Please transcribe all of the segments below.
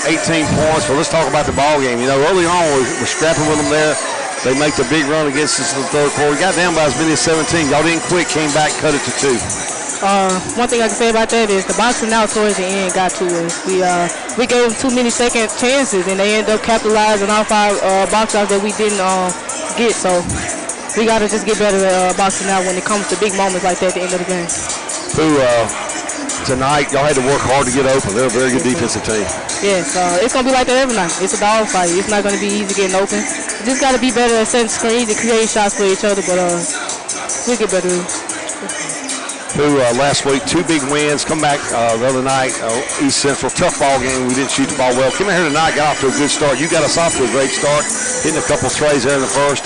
18 points. But let's talk about the ball game. You know, early on we're scrapping with them there. They make the big run against us in the third quarter. Got down by as many as 17. Y'all didn't quit, came back, cut it to 2. One thing I can say about that is the boxing out towards the end got to us. We gave them too many second chances, and they ended up capitalizing off our box outs that we didn't get. So we got to just get better at boxing out when it comes to big moments like that at the end of the game. Pooh, tonight y'all had to work hard to get open. They're a very good defensive team. Yes, it's going to be like that every night. It's a dog fight. It's not going to be easy getting open. We just got to be better at setting screens and creating shots for each other, but we'll get better. Pooh, last week, 2 big wins. Come back the other night, East Central, tough ball game. We didn't shoot the ball well. Came in here tonight, got off to a good start. You got us off to a great start, hitting a couple threes there in the first.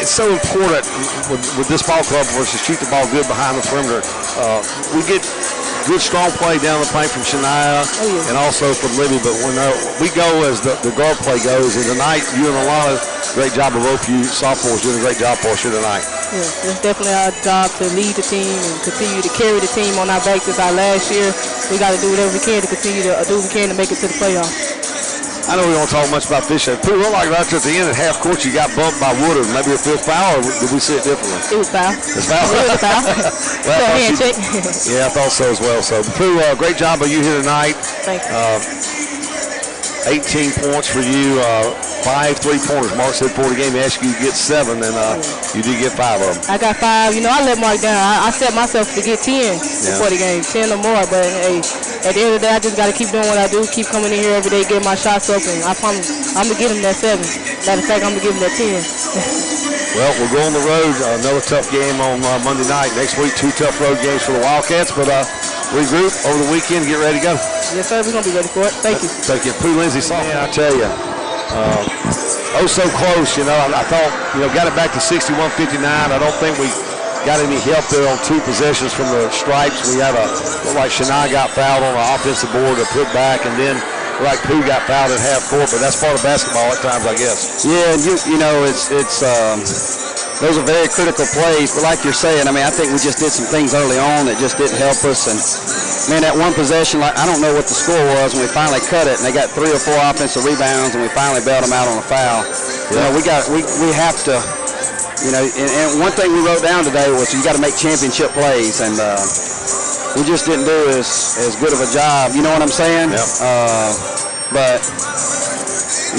It's so important with this ball club versus shoot the ball good behind the perimeter. We get good, strong play down the paint from Shania and also from Libby. But when we go as the guard play goes, and tonight you and Alana, great job of both you sophomores doing a great job for us here tonight. Yeah, it's definitely our job to lead the team and continue to carry the team on our backs. Since our last year, we got to do whatever we can to continue to do what we can to make it to the playoffs. I know we don't talk much about this. Pooh, looked like right at the end at half court you got bumped by Woodard. Maybe a fifth foul, or did we see it differently? It was foul. It's foul? It was foul. Well, yeah, I thought so as well. So, Pooh, great job of you here tonight. Thank you. 18 points for you, 5 3-pointers. Mark said for the game, he asked you to get 7, and you did get 5 of them. I got 5. You know, I let Mark down. I set myself to get 10 before the game, 10 or more. But, hey, at the end of the day, I just got to keep doing what I do, keep coming in here every day, getting my shots up, and I promise I'm going to get him that 7. Matter of fact, I'm going to give him that 10. Well, we'll go on the road. Another tough game on Monday night. Next week, 2 tough road games for the Wildcats. But regroup over the weekend, get ready to go. Yes, sir. We're going to be ready for it. Thank you. Thank you. Pooh, Linzy, man, I tell you, so close. You know, I thought, got it back to 61-59. I don't think we got any help there on 2 possessions from the stripes. We had looked like Shania got fouled on the offensive board to put back, and then like Pooh got fouled at half court, but that's part of basketball at times, I guess. Yeah, you know, it's those are very critical plays, but like you're saying, I mean, I think we just did some things early on that just didn't help us, and man, that one possession, like I don't know what the score was when we finally cut it, and they got 3 or 4 offensive rebounds, and we finally bailed them out on a foul. Yeah. You know, we have to, you know, and one thing we wrote down today was you got to make championship plays, and we just didn't do as good of a job. You know what I'm saying? Yep. But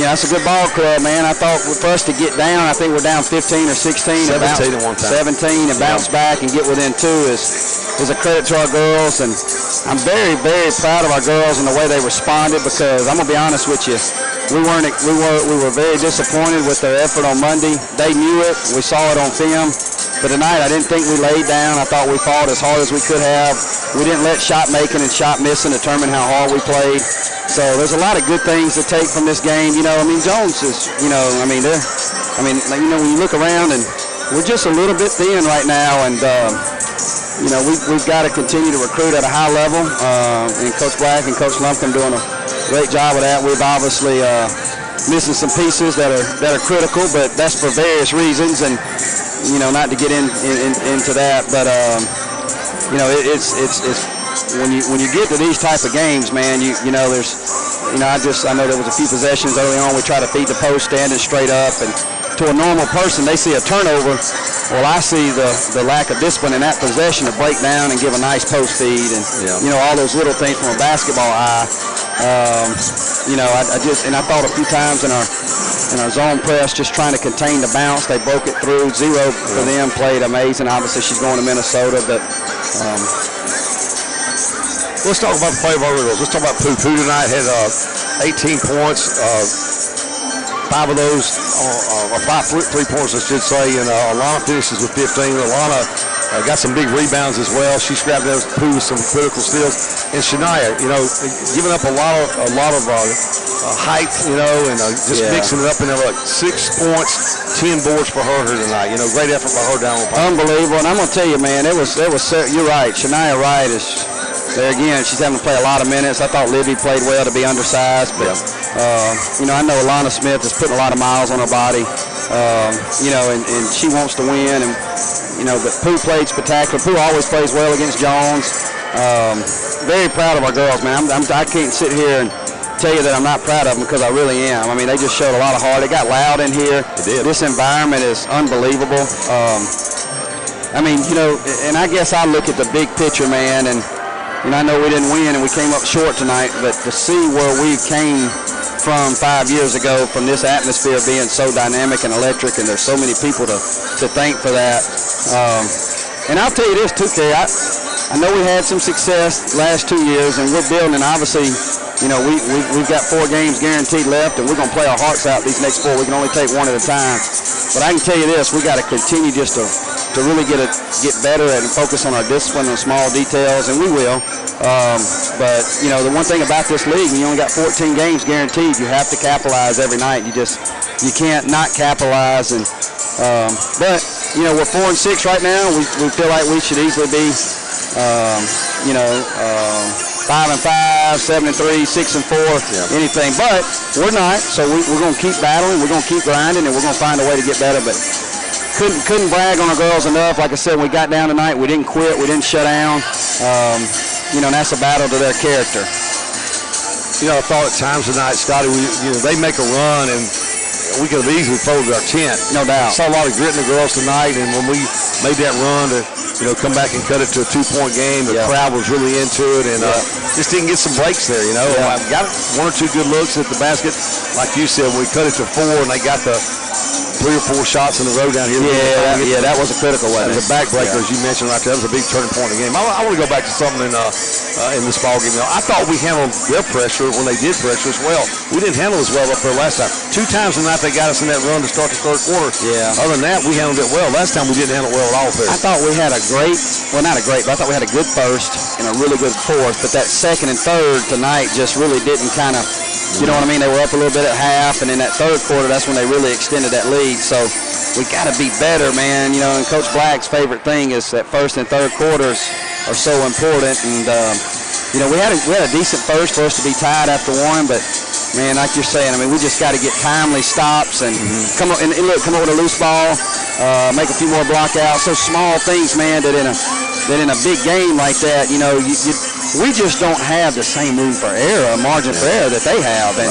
yeah, it's a good ball club, man. I thought for us to get down, I think we're down 15 or 16. 17 at one time. 17 and bounce back and get within 2 is a credit to our girls, and I'm very, very proud of our girls and the way they responded, because I'm gonna be honest with you, we were very disappointed with their effort on Monday. They knew it. We saw it on film. But tonight, I didn't think we laid down. I thought we fought as hard as we could have. We didn't let shot making and shot missing determine how hard we played. So there's a lot of good things to take from this game. You know, I mean, Jones is, you know, when you look around, and we're just a little bit thin right now, and you know, we've got to continue to recruit at a high level. And Coach Black and Coach Lumpkin doing a great job of that. We've obviously missing some pieces that are critical, but that's for various reasons, and you know, not to get into that, but you know, it's when you get to these type of games, man, you know, there's, you know, I know there was a few possessions early on. We try to feed the post standing straight up, and to a normal person, they see a turnover. Well, I see the lack of discipline in that possession to break down and give a nice post feed, and you know, all those little things from a basketball eye. You know, I thought a few times in our zone press, just trying to contain the bounce, they broke it through. Zero for them, played amazing. Obviously, she's going to Minnesota, but let's talk about the play of our girls. Let's talk about Pooh. Pooh tonight had 18 points. 5 of those, or 5 3-pointers, I should say, and Alana finishes with 15. Alana got some big rebounds as well. She scrapped those Pooh with some critical steals. And Shania, you know, giving up a lot of height, you know, and just mixing it up in there, like 6 points, 10 boards for her here tonight. You know, great effort by her down on the play. Unbelievable. And I'm gonna tell you, man, it was. You're right. Shania Wright is. There again, she's having to play a lot of minutes. I thought Libby played well to be undersized, but you know, I know Alana Smith is putting a lot of miles on her body. You know, and she wants to win, and you know, but Pooh played spectacular. Pooh always plays well against Jones. Very proud of our girls, man. I can't sit here and tell you that I'm not proud of them because I really am. I mean, they just showed a lot of heart. It got loud in here. It did. This environment is unbelievable. I mean, you know, and I guess I look at the big picture, man, and I know we didn't win and we came up short tonight, but to see where we came from 5 years ago, from this atmosphere being so dynamic and electric, and there's so many people to thank for that. And I'll tell you this too, Kerry, I know we had some success last 2 years, and we're building, obviously, you know, we've got 4 games guaranteed left, and we're going to play our hearts out these next 4. We can only take one at a time. But I can tell you this, we got to continue just to really get better and focus on our discipline and small details, and we will. But, you know, the one thing about this league, when you only got 14 games guaranteed, you have to capitalize every night. You can't not capitalize. And but, you know, we're 4-6 right now. We feel like we should easily be, 5-5, 7-3, 6-4, anything. But we're not, so we're going to keep battling. We're going to keep grinding, and we're going to find a way to get better. But couldn't brag on our girls enough. Like I said, when we got down tonight, we didn't quit. We didn't shut down. You know, and that's a battle to their character. You know, I thought at times tonight, Scotty, they make a run, and we could have easily folded our tent. No doubt. I saw a lot of grit in the girls tonight, and when we made that run to, come back and cut it to a 2-point game, the crowd was really into it, and just didn't get some breaks there, I got 1 or 2 good looks at the basket. Like you said, we cut it to 4, and they got the 3 or 4 shots in a row down here. That was a critical one. It was a backbreaker, as you mentioned right there. That was a big turning point in the game. I want to go back to something in this ball game. I thought we handled their pressure when they did pressure as well. We didn't handle as well up there last time. 2 times tonight they got us in that run to start the third quarter. Yeah. Other than that, we handled it well. Last time we didn't handle it well at all. I thought we had I thought we had a good first and a really good fourth, but that second and third tonight just really didn't kind of, you know what I mean? They were up a little bit at half, and in that third quarter, that's when they really extended that lead. So we got to be better, man. And Coach Black's favorite thing is that first and third quarters are so important. And we had a decent first for us to be tied after 1, but man, like you're saying, I mean, we just got to get timely stops and come up with a loose ball, make a few more block outs. So small things, man, that in a big game like that, we just don't have the same room for error, margin for error that they have. And,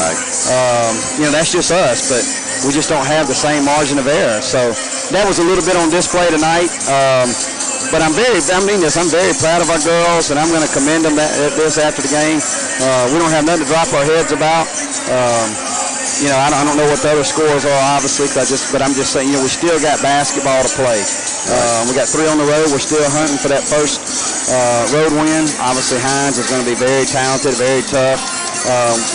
that's just us, but we just don't have the same margin of error. So that was a little bit on display tonight. But I'm very proud of our girls, and I'm going to commend them this after the game. We don't have nothing to drop our heads about. I don't know what the other scores are, obviously, but I'm just saying, we still got basketball to play. We got 3 on the road. We're still hunting for that first road win. Obviously, Hines is going to be very talented, very tough.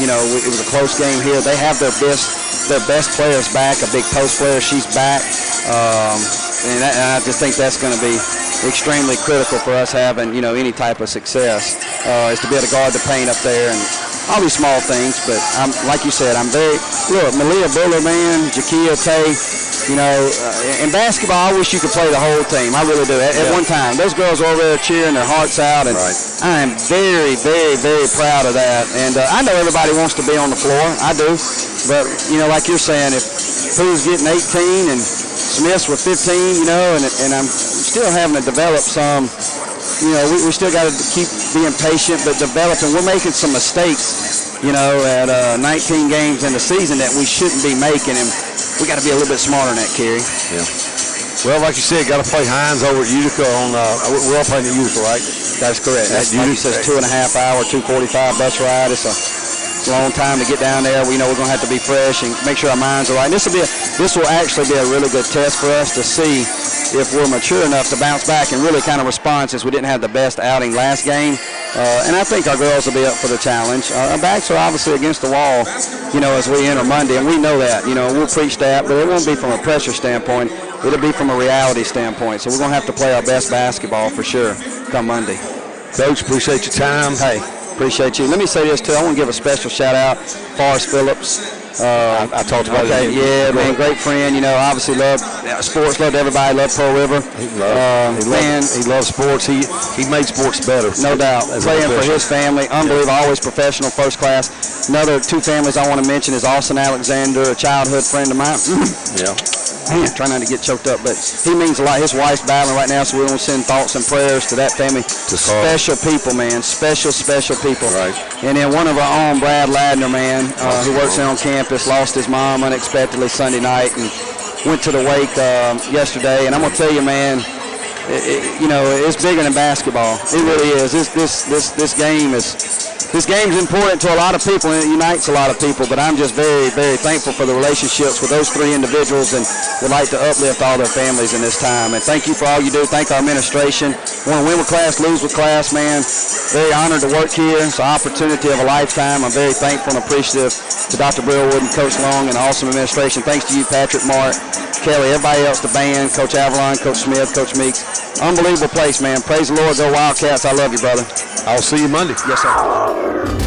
It was a close game here. They have their best players back. A big post player, she's back. And I just think that's going to be extremely critical for us having, any type of success, is to be able to guard the paint up there and all these small things. But like you said, Malia Buller, man, Jakia Tay, in basketball, I wish you could play the whole team. I really do. At one time, those girls were over there cheering their hearts out, and I am very, very, very proud of that. And I know everybody wants to be on the floor. I do. But, like you're saying, if Pooh's getting 18 and Smith's with 15, and I'm still having to develop some, we still got to keep being patient, but developing. We're making some mistakes, at 19 games in the season that we shouldn't be making, and we got to be a little bit smarter than that, Kerry. Yeah. Well, like you said, got to play Hines over at Utica we're all playing at Utica, right? That's correct. That's like you said, 2.5 hour, 2:45 bus ride. It's a long time to get down there. We know we're going to have to be fresh and make sure our minds are right. And this will actually be a really good test for us to see if we're mature enough to bounce back and really kind of respond, since we didn't have the best outing last game. And I think our girls will be up for the challenge. Our backs are obviously against the wall, as we enter Monday, and we know that. We'll preach that, but it won't be from a pressure standpoint. It'll be from a reality standpoint. So we're going to have to play our best basketball for sure come Monday. Coach, appreciate your time. Hey, appreciate you. Let me say this, too. I want to give a special shout-out to Forrest Phillips. I talked about it. Yeah, man, great friend. Obviously loved sports, loved everybody, loved Pearl River. He loves sports. He made sports better. No doubt. Playing for his family, unbelievable, always professional, first class. Another 2 families I want to mention is Austin Alexander, a childhood friend of mine. Man, try not to get choked up, but he means a lot. His wife's battling right now, so we want to send thoughts and prayers to that family. Special people, man. Special people. Right. And then one of our own, Brad Ladner, man, who works here on campus, lost his mom unexpectedly Sunday night and went to the wake yesterday. And I'm going to tell you, man, it's bigger than basketball. It really is. This game is important to a lot of people, and it unites a lot of people. But I'm just very, very thankful for the relationships with those three individuals, and would like to uplift all their families in this time. And thank you for all you do. Thank our administration. Want to win with class, lose with class, man. Very honored to work here. It's an opportunity of a lifetime. I'm very thankful and appreciative to Dr. Brillwood and Coach Long and awesome administration. Thanks to you, Patrick, Mark, Kelly, everybody else, the band, Coach Avalon, Coach Smith, Coach Meeks. Unbelievable place, man. Praise the Lord. Go Wildcats. I love you, brother. I'll see you Monday. Yes, sir.